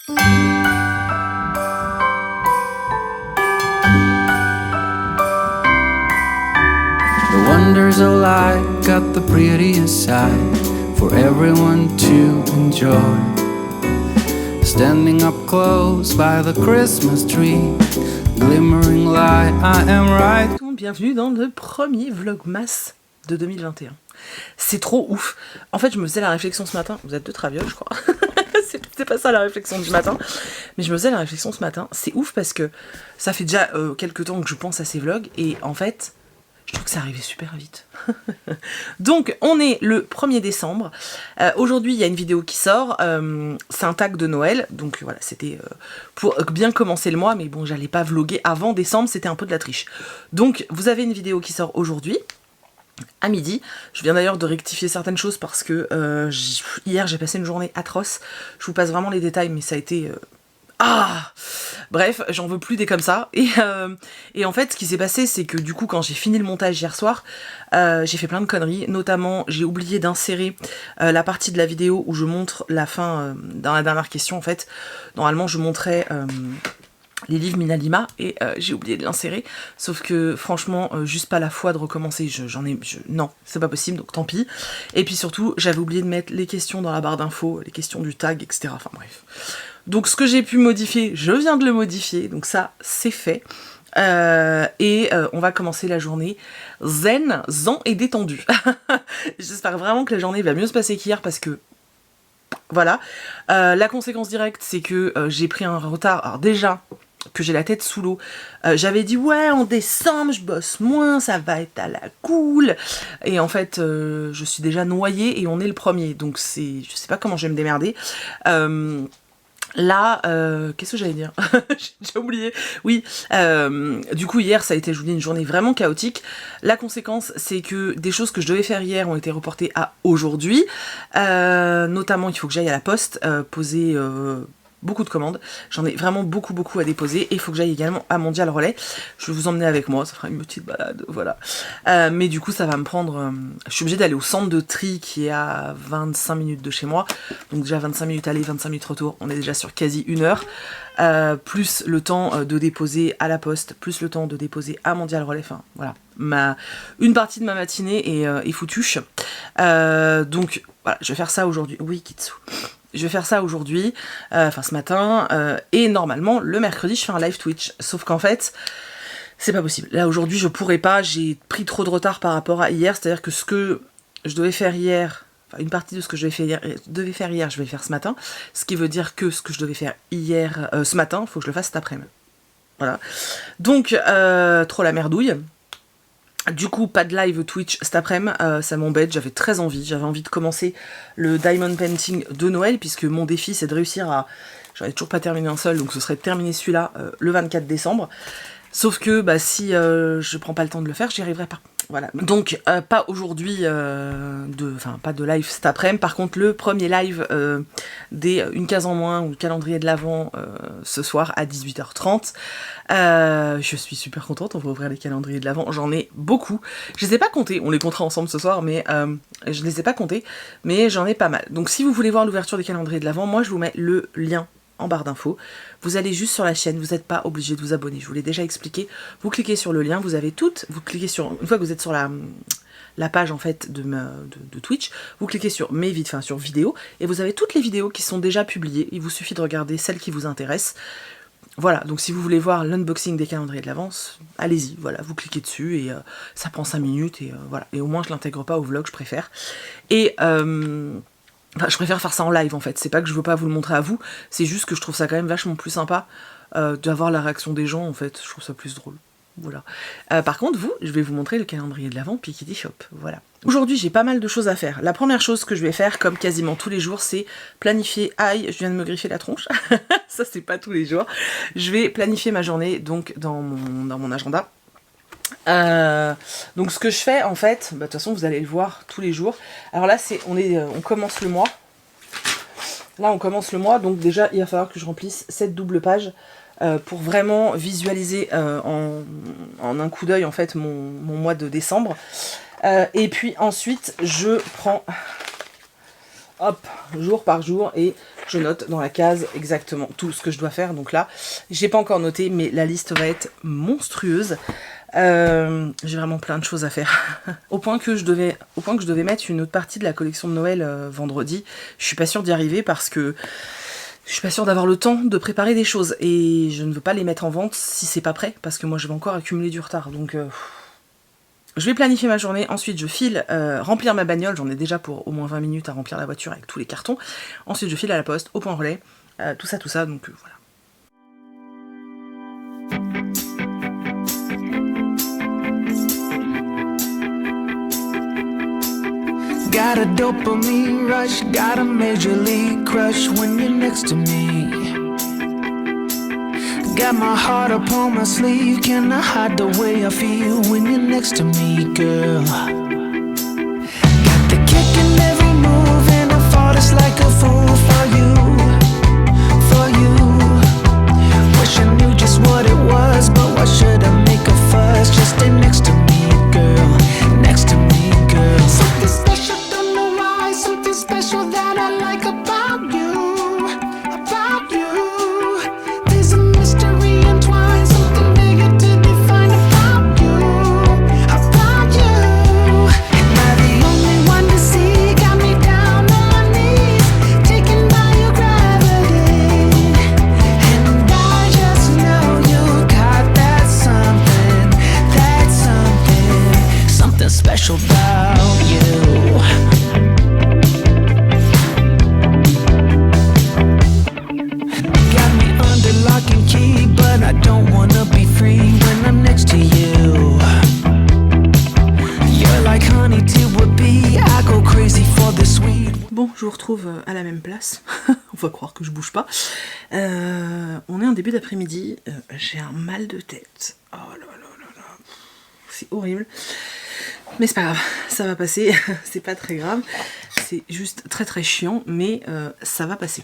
The wonders of life got the prettiest side for everyone to enjoy. Standing up close by the Christmas tree, glimmering light, I am right. Bienvenue dans le premier Vlogmas de 2021. C'est trop ouf. En fait, je me faisais la réflexion ce matin. Vous êtes deux travioles, je crois. C'est pas ça la réflexion du matin. Mais je me faisais la réflexion ce matin. C'est ouf parce que ça fait déjà quelques temps que je pense à ces vlogs. Et en fait, je trouve que ça arrivait super vite. Donc, on est le 1er décembre. Aujourd'hui, il y a une vidéo qui sort. C'est un tag de Noël. Donc voilà, c'était pour bien commencer le mois. Mais bon, j'allais pas vlogger avant décembre. C'était un peu de la triche. Donc, vous avez une vidéo qui sort aujourd'hui. À midi. Je viens d'ailleurs de rectifier certaines choses parce que hier j'ai passé une journée atroce. Je vous passe vraiment les détails, mais ça a été... Bref, j'en veux plus des comme ça. Et en fait, ce qui s'est passé, c'est que du coup, quand j'ai fini le montage hier soir, j'ai fait plein de conneries. Notamment, j'ai oublié d'insérer la partie de la vidéo où je montre la fin dans la dernière question. En fait, normalement, je montrais... les livres Minalima et j'ai oublié de l'insérer, sauf que franchement juste pas la foi de recommencer, non c'est pas possible, donc tant pis. Et puis surtout j'avais oublié de mettre les questions dans la barre d'infos, les questions du tag, etc. Enfin bref, donc ce que j'ai pu modifier, je viens de le modifier, donc ça c'est fait. On va commencer la journée zen et détendue. J'espère vraiment que la journée va mieux se passer qu'hier parce que voilà, la conséquence directe c'est que j'ai pris un retard. Alors déjà que j'ai la tête sous l'eau. J'avais dit ouais en décembre je bosse moins, ça va être à la cool. Et en fait je suis déjà noyée et on est le 1er. Donc c'est, je sais pas comment je vais me démerder. Là, qu'est-ce que j'allais dire? J'ai oublié. Oui, du coup hier ça a été, je vous dis, une journée vraiment chaotique. La conséquence c'est que des choses que je devais faire hier ont été reportées à aujourd'hui. Notamment il faut que j'aille à la poste poser... beaucoup de commandes, j'en ai vraiment beaucoup à déposer et il faut que j'aille également à Mondial Relais. Je vais vous emmener avec moi, ça fera une petite balade, voilà. Mais du coup ça va me prendre, je suis obligée d'aller au centre de tri qui est à 25 minutes de chez moi, donc déjà 25 minutes aller, 25 minutes retour, on est déjà sur quasi 1 heure, plus le temps de déposer à la poste, plus le temps de déposer à Mondial Relais, enfin voilà, une partie de ma matinée est foutuche. Donc voilà, je vais faire ça aujourd'hui, oui Kitsu. Je vais faire ça aujourd'hui, enfin ce matin, et normalement le mercredi je fais un live Twitch, sauf qu'en fait c'est pas possible. Là aujourd'hui je pourrais pas, j'ai pris trop de retard par rapport à hier, c'est-à-dire que ce que je devais faire hier, enfin une partie de ce que je devais faire hier, je vais le faire ce matin, ce qui veut dire que ce que je devais faire hier, ce matin, il faut que je le fasse cet après-midi. Voilà. Donc trop la merdouille. Du coup, pas de live Twitch cet après-midi, ça m'embête, j'avais très envie, de commencer le Diamond Painting de Noël, puisque mon défi c'est de réussir à... J'en ai toujours pas terminé un seul, donc ce serait de terminer celui-là le 24 décembre. Sauf que bah, si je prends pas le temps de le faire, j'y arriverai pas. Voilà. Donc pas aujourd'hui, pas de live cet après-midi. Par contre le premier live des Une case en moins ou le calendrier de l'Avent ce soir à 18h30. Je suis super contente, on va ouvrir les calendriers de l'Avent, j'en ai beaucoup. Je les ai pas comptés, on les comptera ensemble ce soir, mais je les ai pas comptés, mais j'en ai pas mal. Donc si vous voulez voir l'ouverture des calendriers de l'Avent, moi je vous mets le lien en barre d'infos. Vous allez juste sur la chaîne, vous n'êtes pas obligé de vous abonner, je vous l'ai déjà expliqué. Vous cliquez sur le lien, vous avez toutes, vous cliquez sur, une fois que vous êtes sur la page en fait de Twitch, vous cliquez sur sur vidéos, et vous avez toutes les vidéos qui sont déjà publiées, il vous suffit de regarder celles qui vous intéressent. Voilà, donc si vous voulez voir l'unboxing des calendriers de l'avance, allez-y, voilà, vous cliquez dessus et ça prend 5 minutes et voilà. Et au moins je l'intègre pas au vlog, je préfère. Et enfin, je préfère faire ça en live en fait, c'est pas que je veux pas vous le montrer à vous, c'est juste que je trouve ça quand même vachement plus sympa d'avoir la réaction des gens en fait, je trouve ça plus drôle. Voilà. Par contre, je vais vous montrer le calendrier de l'Avent Piketty Shop, voilà. Aujourd'hui, j'ai pas mal de choses à faire. La première chose que je vais faire, comme quasiment tous les jours, c'est planifier... Aïe, je viens de me griffer la tronche. Ça, c'est pas tous les jours. Je vais planifier ma journée, donc, dans mon agenda. Donc, ce que je fais, en fait, de toute façon, vous allez le voir tous les jours. Alors là, on commence le mois. Là, on commence le mois, donc déjà, il va falloir que je remplisse cette double page pour vraiment visualiser en un coup d'œil, en fait, mon mois de décembre. Et puis ensuite, je prends, hop, jour par jour, et je note dans la case exactement tout ce que je dois faire. Donc là, j'ai pas encore noté, mais la liste va être monstrueuse. J'ai vraiment plein de choses à faire. au point que je devais mettre une autre partie de la collection de Noël vendredi. Je suis pas sûre d'y arriver parce que je suis pas sûre d'avoir le temps de préparer des choses. Et je ne veux pas les mettre en vente si c'est pas prêt, parce que moi je vais encore accumuler du retard. Donc je vais planifier ma journée, ensuite je file remplir ma bagnole, j'en ai déjà pour au moins 20 minutes à remplir la voiture avec tous les cartons. Ensuite je file à la poste, au point relais, tout ça, donc voilà. Got a dopamine rush, got a major league crush when you're next to me. Got my heart upon my sleeve, can I hide the way I feel when you're next to me, girl? Got the kick in every move and I fought it's like a fool for you, for you. Wish I knew just what it was, but why should I make a fuss? Just stay next to me, girl, next to me, girl. Something special, don't know why, something special that I like about you, about you. There's a mystery entwined, something bigger to define about you, about you. Am I the only one to see? Got me down on my knees, taken by your gravity. And I just know you got that something special about you. Got me under lock and key, but I don't wanna be free when I'm next to you. You're like honey to a bee, I go crazy for the sweet. Bon, je vous retrouve à la même place. On va croire que je bouge pas. On est en début d'après-midi. J'ai un mal de tête. Oh là là là là. C'est horrible. Mais c'est pas grave, ça va passer. C'est pas très grave. C'est juste très très chiant, mais ça va passer.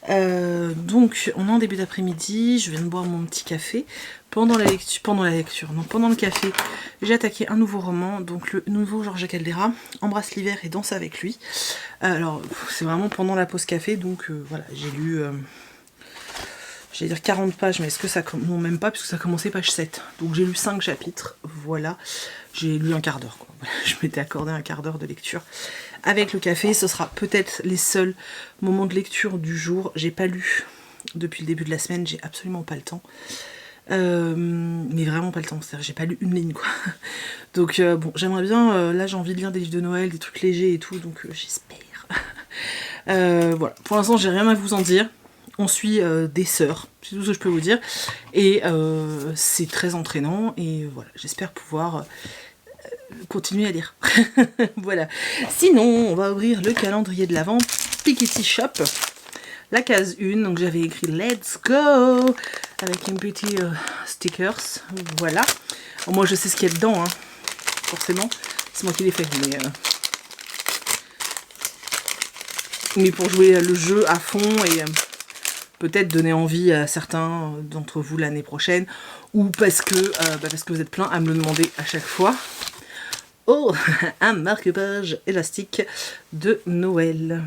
Donc, on est en début d'après-midi. Je viens de boire mon petit café. Pendant le café, j'ai attaqué un nouveau roman, donc le nouveau Georges Caldera, Embrasse l'hiver et danse avec lui. Alors, c'est vraiment pendant la pause café, donc voilà, j'ai lu, j'allais dire 40 pages, mais est-ce que ça... Non, même pas, puisque ça commençait page 7. Donc j'ai lu 5 chapitres, voilà. J'ai lu un quart d'heure, quoi. Je m'étais accordé un quart d'heure de lecture. Avec le café, ce sera peut-être les seuls moments de lecture du jour. J'ai pas lu depuis le début de la semaine, j'ai absolument pas le temps. Mais vraiment pas le temps, c'est-à-dire j'ai pas lu une ligne, quoi. Donc bon, j'aimerais bien, là j'ai envie de lire des livres de Noël, des trucs légers et tout, donc j'espère. Voilà, pour l'instant j'ai rien à vous en dire. On suit des sœurs, c'est tout ce que je peux vous dire. Et c'est très entraînant, et voilà, j'espère pouvoir continuer à lire. Voilà. Sinon, on va ouvrir le calendrier de l'Avent, Piketty Shop. La case 1, donc j'avais écrit Let's Go avec une petite stickers, voilà. Bon, moi je sais ce qu'il y a dedans, hein. Forcément, c'est moi qui l'ai fait, mais pour jouer le jeu à fond et peut-être donner envie à certains d'entre vous l'année prochaine, ou parce que vous êtes plein à me le demander à chaque fois. Oh, un marque-page élastique de Noël,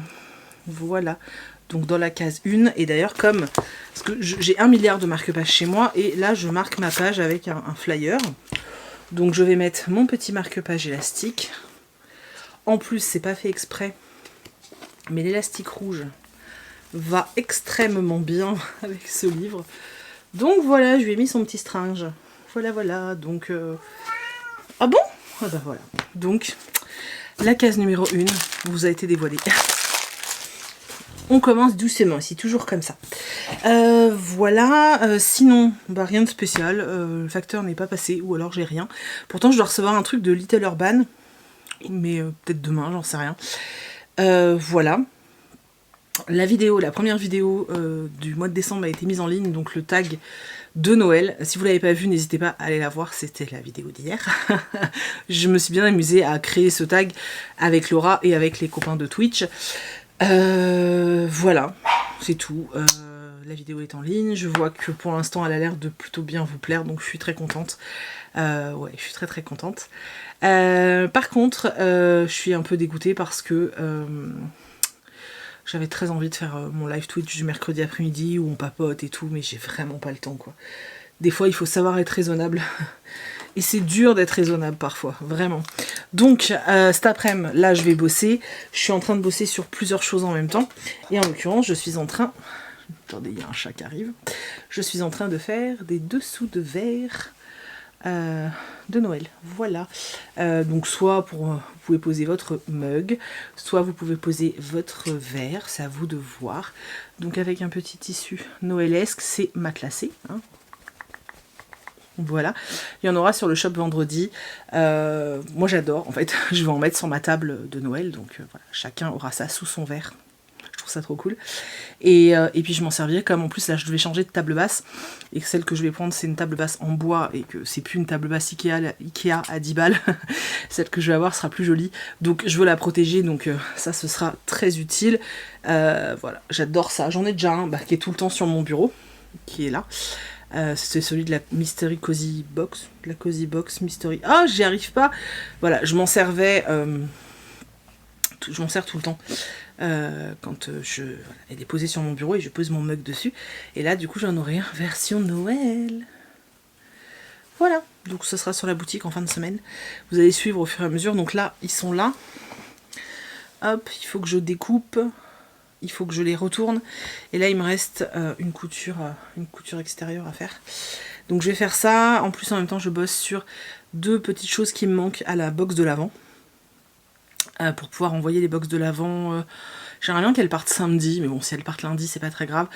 voilà. Donc dans la case 1, et d'ailleurs comme, parce que j'ai 1 milliard de marque-pages chez moi, et là je marque ma page avec un flyer. Donc je vais mettre mon petit marque-page élastique. En plus c'est pas fait exprès, mais l'élastique rouge va extrêmement bien avec ce livre. Donc voilà, je lui ai mis son petit stringe. Voilà, donc... Ah bon? Ah bah voilà. Donc, la case numéro 1 vous a été dévoilée. On commence doucement, c'est toujours comme ça. Voilà, sinon, bah, rien de spécial. Le facteur n'est pas passé, ou alors j'ai rien. Pourtant, je dois recevoir un truc de Little Urban, mais peut-être demain, j'en sais rien. Voilà. La première vidéo du mois de décembre a été mise en ligne, donc le tag de Noël. Si vous ne l'avez pas vu, n'hésitez pas à aller la voir, c'était la vidéo d'hier. Je me suis bien amusée à créer ce tag avec Laura et avec les copains de Twitch. Voilà, c'est tout. La vidéo est en ligne, je vois que pour l'instant elle a l'air de plutôt bien vous plaire, donc je suis très contente. Ouais, je suis très contente. Par contre, je suis un peu dégoûtée parce que J'avais très envie de faire mon live Twitch du mercredi après-midi où on papote et tout, mais j'ai vraiment pas le temps, quoi. Des fois, il faut savoir être raisonnable. Et c'est dur d'être raisonnable parfois, vraiment. Donc, cet après-midi, là, je vais bosser. Je suis en train de bosser sur plusieurs choses en même temps. Et en l'occurrence, je suis en train... Attendez, il y a un chat qui arrive. Je suis en train de faire des dessous de verre de Noël. Voilà. Donc, soit vous pouvez poser votre mug, soit vous pouvez poser votre verre. C'est à vous de voir. Donc, avec un petit tissu noëlesque, c'est matelassé, hein. Voilà, il y en aura sur le shop vendredi. Moi j'adore, en fait, je vais en mettre sur ma table de Noël, donc voilà, chacun aura ça sous son verre. Je trouve ça trop cool. Et puis je m'en servirai comme en plus là je devais changer de table basse et que celle que je vais prendre c'est une table basse en bois et que c'est plus une table basse Ikea à 10 balles. Celle que je vais avoir sera plus jolie, donc je veux la protéger, donc ça ce sera très utile. Voilà, j'adore ça. J'en ai déjà un qui est tout le temps sur mon bureau, qui est là. C'est celui de la Mystery Cozy Box. La Cozy Box Mystery. Ah, j'y arrive pas. Voilà, je m'en servais. Je m'en sers tout le temps. Quand elle est posée sur mon bureau et je pose mon mug dessus. Et là, du coup, j'en aurai un version Noël. Voilà. Donc, ce sera sur la boutique en fin de semaine. Vous allez suivre au fur et à mesure. Donc là, ils sont là. Hop, il faut que je découpe. Il faut que je les retourne. Et là, il me reste une couture extérieure à faire. Donc je vais faire ça. En plus, en même temps, je bosse sur 2 petites choses qui me manquent à la box de l'avant. Pour pouvoir envoyer les box de l'avant. J'aimerais bien qu'elles partent samedi, mais bon, si elles partent lundi, c'est pas très grave.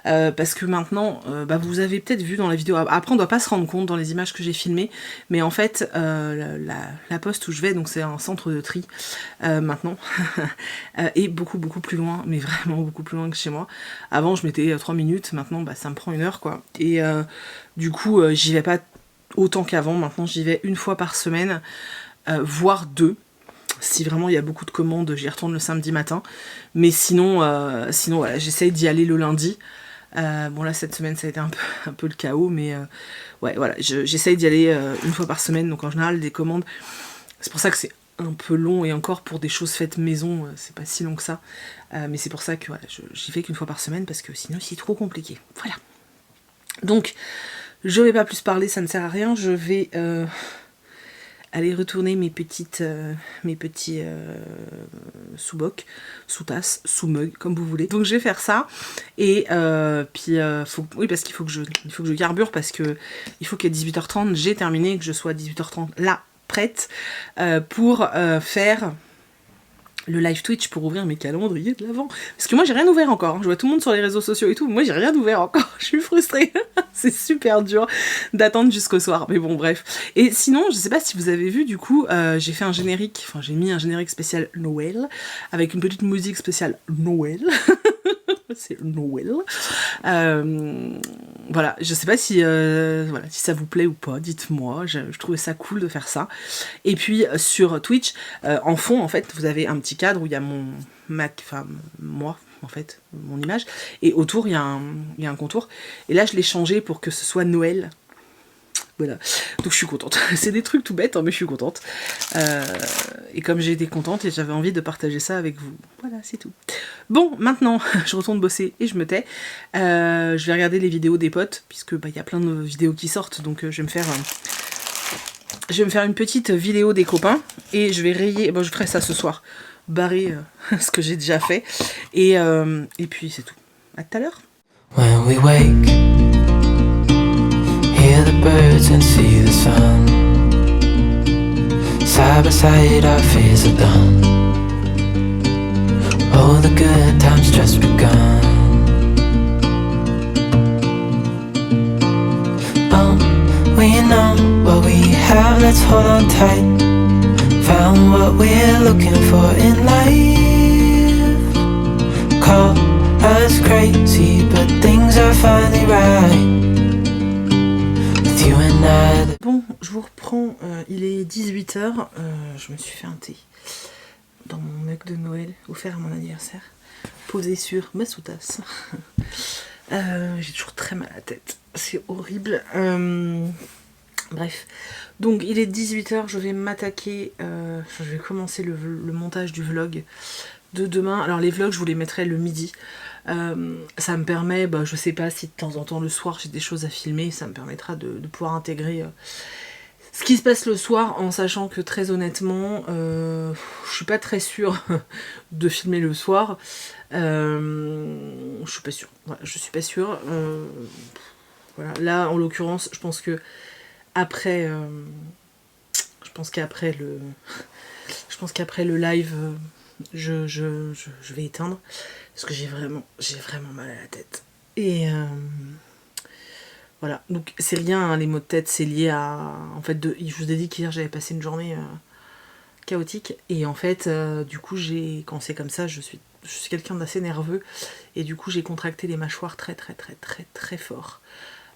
Parce que maintenant, vous avez peut-être vu dans la vidéo, après on doit pas se rendre compte dans les images que j'ai filmées, mais en fait, la poste où je vais, donc c'est un centre de tri maintenant, est beaucoup plus loin, mais vraiment beaucoup plus loin que chez moi. Avant, je mettais 3 minutes, maintenant, ça me prend 1 heure, quoi. Et du coup, j'y vais pas autant qu'avant, maintenant j'y vais 1 fois par semaine, voire 2. Si vraiment il y a beaucoup de commandes, j'y retourne le samedi matin. Mais sinon voilà, j'essaye d'y aller le lundi. Bon là cette semaine ça a été un peu le chaos, mais ouais voilà, j'essaye d'y aller 1 fois par semaine. Donc en général des commandes, c'est pour ça que c'est un peu long, et encore pour des choses faites maison, c'est pas si long que ça. Mais c'est pour ça que voilà, j'y fais qu'1 fois par semaine parce que sinon c'est trop compliqué. Voilà. Donc je vais pas plus parler, ça ne sert à rien. Je vais aller retourner mes petits sous-bocs, sous-tasses, sous-mugs, comme vous voulez. Donc je vais faire ça. Et puis, oui, parce qu'il faut que je carbure, parce que il faut qu'à 18h30, j'ai terminé, que je sois à 18h30 là, prête, pour faire le live Twitch, pour ouvrir mes calendriers de l'avant. Parce que moi j'ai rien ouvert encore, hein. Je vois tout le monde sur les réseaux sociaux et tout, moi j'ai rien ouvert encore, je suis frustrée. C'est super dur d'attendre jusqu'au soir, mais bon bref. Et sinon, je sais pas si vous avez vu, du coup, j'ai fait un générique, enfin j'ai mis un générique spécial Noël, avec une petite musique spéciale Noël. C'est Noël. Voilà, je sais pas si ça vous plaît ou pas, dites-moi, je trouvais ça cool de faire ça. Et puis sur Twitch, en fond, en fait, vous avez un petit cadre où il y a moi, en fait, mon image, et autour, il y a un contour. Et là, je l'ai changé pour que ce soit Noël. Voilà, donc je suis contente. C'est des trucs tout bêtes, hein, mais je suis contente. Et comme j'ai été contente, et j'avais envie de partager ça avec vous. Voilà, c'est tout. Bon, maintenant, je retourne bosser et je me tais. Je vais regarder les vidéos des potes, puisque y a plein de vidéos qui sortent, donc je vais me faire une petite vidéo des copains, et je vais rayer, je ferai ça ce soir, barrer ce que j'ai déjà fait, et puis c'est tout. À tout à l'heure. When we wake, hear the birds and see the sun. Side by side our fears are done. Oh, the good times just begun. We know what we have, let's hold on tight. Found what we're looking for in life. Call us crazy, but things are finally right. Bon, je vous reprends, il est 18h, je me suis fait un thé dans mon mug de Noël, offert à mon anniversaire, posé sur ma sous-tasse. J'ai toujours très mal à la tête, c'est horrible. Bref, donc il est 18h, je vais m'attaquer, je vais commencer le montage du vlog de demain. Alors les vlogs, je vous les mettrai le midi. Ça me permet, je sais pas si de temps en temps le soir j'ai des choses à filmer, ça me permettra de pouvoir intégrer ce qui se passe le soir, en sachant que très honnêtement, je suis pas très sûre de filmer le soir. Je suis pas sûre. Voilà, je suis pas sûre. Voilà. Là, en l'occurrence, je pense que après, qu'après le live, je vais éteindre parce que j'ai vraiment mal à la tête. Et voilà. Donc c'est rien, hein, les maux de tête, c'est lié à, en fait, je vous ai dit qu'hier j'avais passé une journée chaotique et en fait, du coup quand c'est comme ça, je suis quelqu'un d'assez nerveux et du coup j'ai contracté les mâchoires très fort.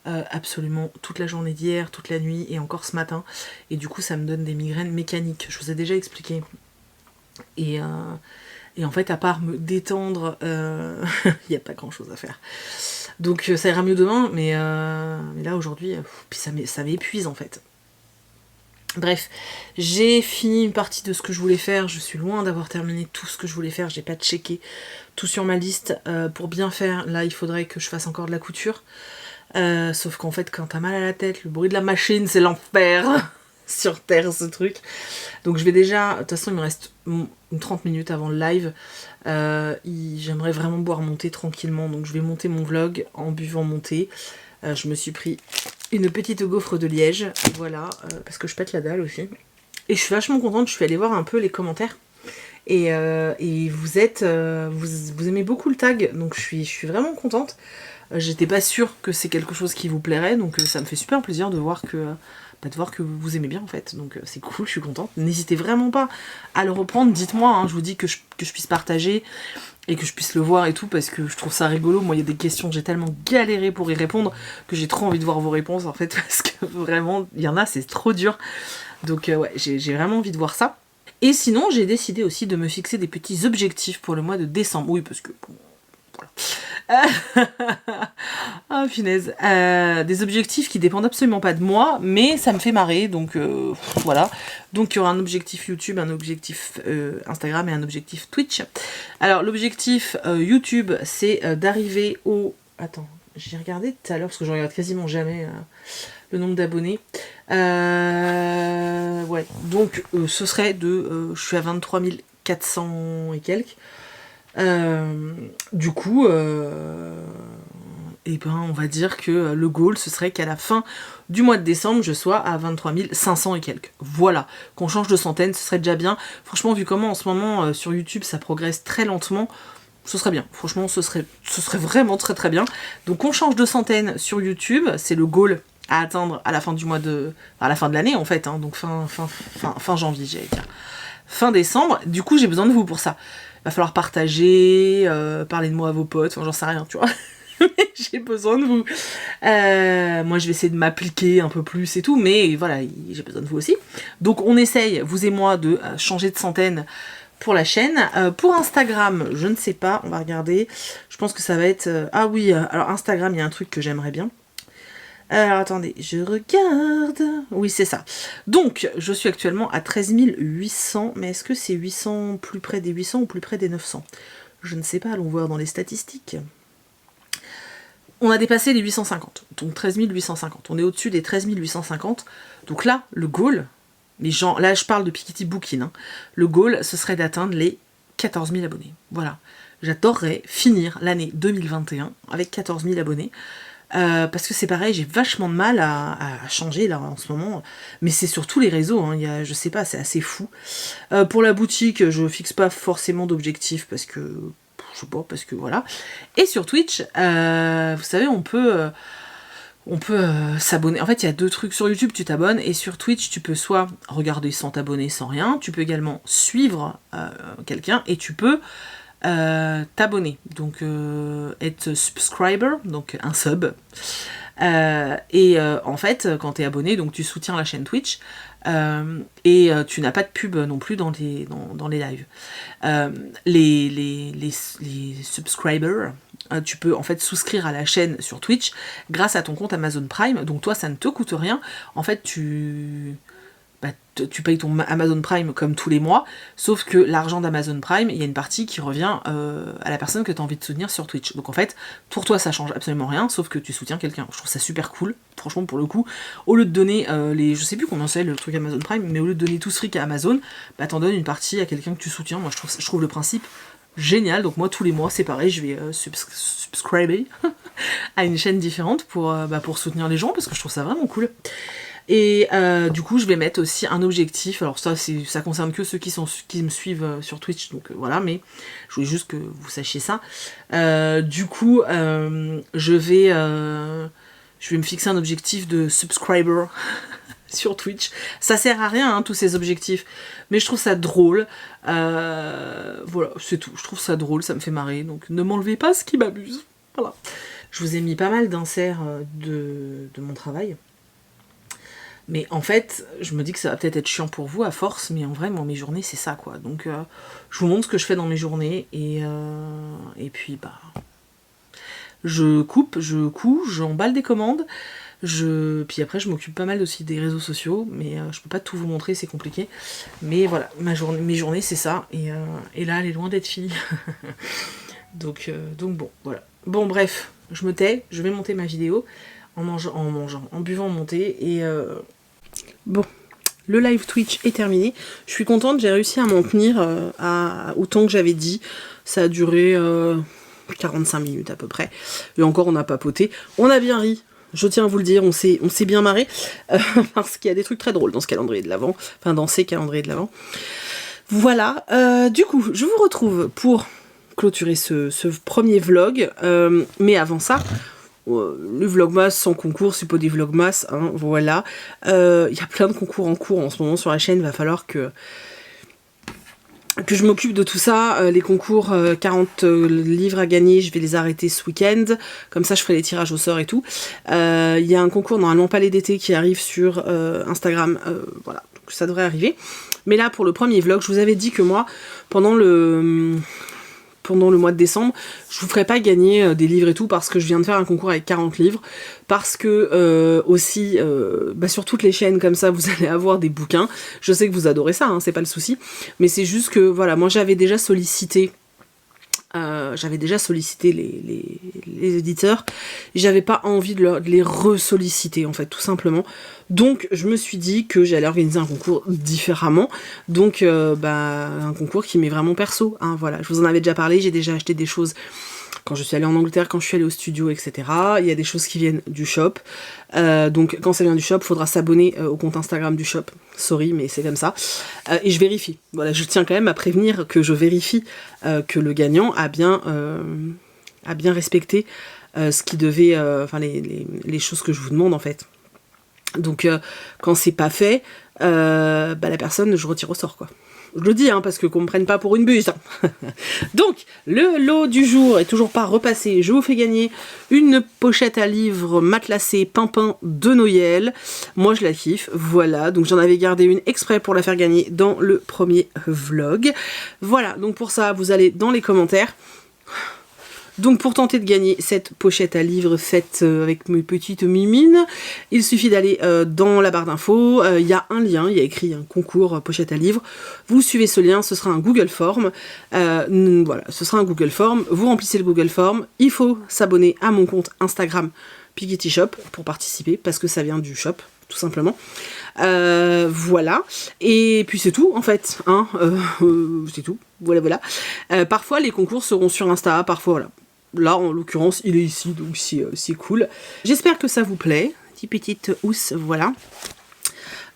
Absolument toute la journée d'hier, toute la nuit et encore ce matin, et du coup ça me donne des migraines mécaniques, je vous ai déjà expliqué, et en fait à part me détendre, il n'y a pas grand chose à faire, donc ça ira mieux demain, mais là aujourd'hui, puis ça m'épuise en fait. Bref, j'ai fini une partie de ce que je voulais faire, je suis loin d'avoir terminé tout ce que je voulais faire, j'ai pas checké tout sur ma liste. Pour bien faire, là il faudrait que je fasse encore de la couture. Sauf qu'en fait quand t'as mal à la tête, le bruit de la machine c'est l'enfer sur terre ce truc. Donc je vais déjà, de toute façon il me reste une 30 minutes avant le live, j'aimerais vraiment boire mon thé tranquillement, donc je vais monter mon vlog en buvant mon thé. Je me suis pris une petite gaufre de Liège, voilà, parce que je pète la dalle aussi. Et je suis vachement contente, je suis allée voir un peu les commentaires. Et vous aimez beaucoup le tag, donc je suis vraiment contente. J'étais pas sûre que c'est quelque chose qui vous plairait, donc ça me fait super plaisir de voir que vous aimez bien en fait, donc c'est cool, je suis contente. N'hésitez vraiment pas à le reprendre, dites-moi, hein, je vous dis que je puisse partager et que je puisse le voir et tout, parce que je trouve ça rigolo. Moi il y a des questions, j'ai tellement galéré pour y répondre que j'ai trop envie de voir vos réponses en fait, parce que vraiment, il y en a, c'est trop dur. Donc ouais, j'ai vraiment envie de voir ça. Et sinon, j'ai décidé aussi de me fixer des petits objectifs pour le mois de décembre. Oui, parce que bon, voilà. Ah punaise. Des objectifs qui dépendent absolument pas de moi, mais ça me fait marrer, donc voilà. Donc il y aura un objectif YouTube, un objectif Instagram et un objectif Twitch. Alors l'objectif YouTube, c'est d'arriver au... Attends, j'ai regardé tout à l'heure, parce que je regarde quasiment jamais le nombre d'abonnés. Ouais, donc ce serait de... je suis à 23 400 et quelques. Du coup, et ben on va dire que le goal ce serait qu'à la fin du mois de décembre je sois à 23 500 et quelques. Voilà, qu'on change de centaine, ce serait déjà bien. Franchement, vu comment en ce moment sur YouTube ça progresse très lentement, ce serait bien. Franchement, ce serait vraiment très bien. Donc on change de centaine sur YouTube, c'est le goal à atteindre à la fin du mois à la fin de l'année en fait, hein, donc fin janvier, j'allais dire. Fin décembre, du coup j'ai besoin de vous pour ça. Va falloir partager, parler de moi à vos potes, enfin j'en sais rien, tu vois. Mais j'ai besoin de vous. Moi je vais essayer de m'appliquer un peu plus et tout, mais voilà, j'ai besoin de vous aussi. Donc on essaye, vous et moi, de changer de centaine pour la chaîne. Pour Instagram, je ne sais pas, on va regarder. Je pense que ça va être... ah oui, alors Instagram, il y a un truc que j'aimerais bien. Alors attendez, je regarde. Oui, c'est ça. Donc, je suis actuellement à 13 800. Mais est-ce que c'est 800 plus près des 800 ou plus près des 900? Je ne sais pas, allons voir dans les statistiques. On a dépassé les 850. Donc 13 850. On est au-dessus des 13 850. Donc là, le goal, là je parle de Piketty Booking, hein. Le goal, ce serait d'atteindre les 14 000 abonnés. Voilà. J'adorerais finir l'année 2021 avec 14 000 abonnés. Parce que c'est pareil, j'ai vachement de mal à changer là en ce moment, mais c'est sur tous les réseaux, hein, je sais pas, c'est assez fou. Pour la boutique, je fixe pas forcément d'objectif parce que, je sais pas, parce que voilà. Et sur Twitch, vous savez, on peut s'abonner. En fait, il y a deux trucs. Sur YouTube, tu t'abonnes, et sur Twitch, tu peux soit regarder sans t'abonner, sans rien, tu peux également suivre quelqu'un, et tu peux t'abonner, donc être subscriber, donc un sub, et en fait quand t'es abonné, donc tu soutiens la chaîne Twitch, et tu n'as pas de pub non plus dans les lives. Les subscribers, tu peux en fait souscrire à la chaîne sur Twitch grâce à ton compte Amazon Prime, donc toi ça ne te coûte rien, en fait tu payes ton Amazon Prime comme tous les mois, sauf que l'argent d'Amazon Prime, il y a une partie qui revient à la personne que tu as envie de soutenir sur Twitch. Donc en fait, pour toi ça change absolument rien, sauf que tu soutiens quelqu'un. Je trouve ça super cool, franchement pour le coup. Au lieu de donner je sais plus combien c'est le truc Amazon Prime, mais au lieu de donner tout ce fric à Amazon, bah t'en donnes une partie à quelqu'un que tu soutiens. Moi je trouve le principe génial, donc moi tous les mois c'est pareil, je vais subscriber à une chaîne différente pour soutenir les gens, parce que je trouve ça vraiment cool. Et du coup je vais mettre aussi un objectif, alors ça concerne que ceux qui me suivent sur Twitch, donc voilà, mais je voulais juste que vous sachiez ça. Du coup je vais me fixer un objectif de subscriber sur Twitch. Ça sert à rien, hein, tous ces objectifs, mais je trouve ça drôle. Voilà, c'est tout. Je trouve ça drôle, ça me fait marrer, donc ne m'enlevez pas ce qui m'abuse. Voilà. Je vous ai mis pas mal d'inserts de mon travail. Mais en fait, je me dis que ça va peut-être être chiant pour vous à force, mais en vrai, moi, mes journées, c'est ça, quoi. Donc, je vous montre ce que je fais dans mes journées, et puis, je coupe, je couds, j'emballe des commandes, puis après je m'occupe pas mal aussi des réseaux sociaux, mais je peux pas tout vous montrer, c'est compliqué. Mais voilà, mes journées c'est ça, et là elle est loin d'être finie. donc bon, voilà. Bon bref, je me tais, je vais monter ma vidéo en buvant, monter, et bon. Le live Twitch est terminé. Je suis contente, j'ai réussi à m'en tenir au temps que j'avais dit. Ça a duré 45 minutes à peu près. Et encore, on a papoté. On a bien ri. Je tiens à vous le dire, on s'est bien marré. Parce qu'il y a des trucs très drôles dans ce calendrier de l'Avent. Enfin, dans ces calendriers de l'Avent. Voilà. Du coup, je vous retrouve pour clôturer ce premier vlog. Mais avant ça, le vlogmas sans concours, c'est pas des vlogmas, hein, voilà. Il y a plein de concours en cours en ce moment sur la chaîne. Il va falloir que je m'occupe de tout ça. Les concours 40 livres à gagner, je vais les arrêter ce week-end, comme ça je ferai les tirages au sort et tout. Il y a un concours normalement Palais d'été qui arrive sur Instagram, voilà, donc ça devrait arriver. Mais là pour le premier vlog, je vous avais dit que moi pendant le mois de décembre, je vous ferai pas gagner des livres et tout, parce que je viens de faire un concours avec 40 livres, parce que aussi, sur toutes les chaînes comme ça, vous allez avoir des bouquins. Je sais que vous adorez ça, hein, c'est pas le souci, mais c'est juste que, voilà, moi j'avais déjà sollicité les éditeurs, j'avais pas envie de les ressolliciter en fait, tout simplement. Donc je me suis dit que j'allais organiser un concours différemment, donc un concours qui m'est vraiment perso, hein, voilà. Je vous en avais déjà parlé, j'ai déjà acheté des choses quand je suis allée en Angleterre, quand je suis allée au studio, etc. Il y a des choses qui viennent du shop, donc quand ça vient du shop, il faudra s'abonner au compte Instagram du shop, sorry mais c'est comme ça, et je vérifie, voilà, je tiens quand même à prévenir que je vérifie que le gagnant a bien respecté ce qui devait, les choses que je vous demande en fait. Donc quand c'est pas fait, la personne, je retire au sort, quoi. Je le dis, hein, parce qu'on me prenne pas pour une buse. Donc, le lot du jour est toujours pas repassé. Je vous fais gagner une pochette à livres matelassée Pimpin de Noël. Moi, je la kiffe. Voilà, donc j'en avais gardé une exprès pour la faire gagner dans le premier vlog. Voilà, donc pour ça, vous allez dans les commentaires. Donc pour tenter de gagner cette pochette à livres faite avec mes petites mimines, il suffit d'aller dans la barre d'infos, il y a un lien, il y a écrit un concours pochette à livres, vous suivez ce lien, ce sera un Google Form, voilà, ce sera un Google Form, vous remplissez le Google Form, il faut s'abonner à mon compte Instagram Piggy Shop pour participer, parce que ça vient du shop, tout simplement. Voilà, et puis c'est tout en fait, hein, c'est tout, voilà. Parfois les concours seront sur Insta, parfois voilà. Là, en l'occurrence, il est ici, donc c'est cool. J'espère que ça vous plaît. Petite housse, voilà.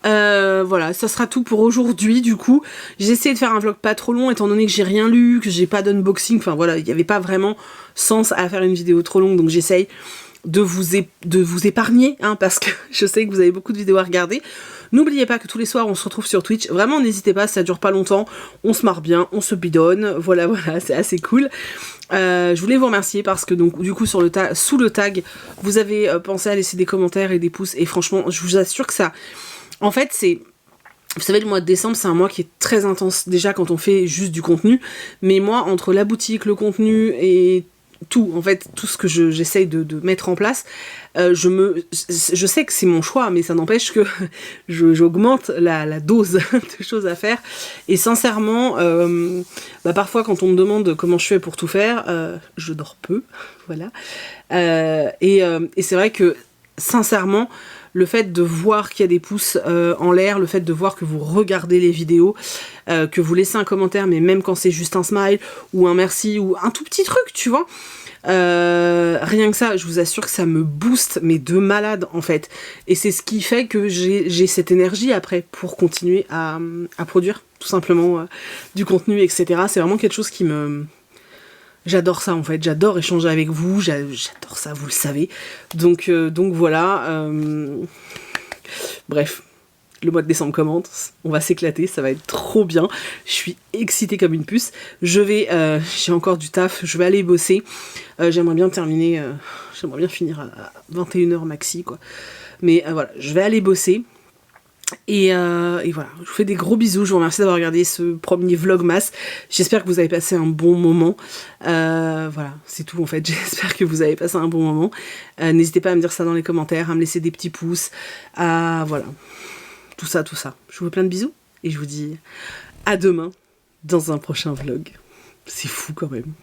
Voilà, ça sera tout pour aujourd'hui, du coup. J'ai essayé de faire un vlog pas trop long, étant donné que j'ai rien lu, que j'ai pas d'unboxing. Enfin, voilà, il n'y avait pas vraiment sens à faire une vidéo trop longue, donc j'essaye de vous épargner, hein, parce que je sais que vous avez beaucoup de vidéos à regarder. N'oubliez pas que tous les soirs on se retrouve sur Twitch, vraiment n'hésitez pas, ça dure pas longtemps, on se marre bien, on se bidonne, voilà, c'est assez cool. Je voulais vous remercier parce que donc du coup sous le tag, vous avez pensé à laisser des commentaires et des pouces, et franchement je vous assure que ça, en fait c'est... Vous savez, le mois de décembre, c'est un mois qui est très intense, déjà quand on fait juste du contenu, mais moi, entre la boutique, le contenu et tout, en fait, tout ce que j'essaye de mettre en place, je sais que c'est mon choix, mais ça n'empêche que j'augmente la dose de choses à faire. Et sincèrement, parfois quand on me demande comment je fais pour tout faire, je dors peu, voilà. Et c'est vrai que, sincèrement, le fait de voir qu'il y a des pouces en l'air, le fait de voir que vous regardez les vidéos, que vous laissez un commentaire, mais même quand c'est juste un smile, ou un merci, ou un tout petit truc, tu vois, rien que ça, je vous assure que ça me booste, mais de malade en fait. Et c'est ce qui fait que j'ai cette énergie après pour continuer à produire tout simplement du contenu, etc. C'est vraiment quelque chose qui me... J'adore ça en fait, j'adore échanger avec vous, j'adore ça, vous le savez. Donc voilà. Bref, le mois de décembre commence, on va s'éclater, ça va être trop bien. Je suis excitée comme une puce. J'ai encore du taf, je vais aller bosser. J'aimerais bien finir à 21h maxi, quoi. Mais voilà, je vais aller bosser. Et voilà, je vous fais des gros bisous, je vous remercie d'avoir regardé ce premier vlogmas. J'espère que vous avez passé un bon moment. Voilà, c'est tout en fait, j'espère que vous avez passé un bon moment. N'hésitez pas à me dire ça dans les commentaires, à me laisser des petits pouces, voilà, tout ça. Je vous fais plein de bisous et je vous dis à demain dans un prochain vlog. C'est fou quand même.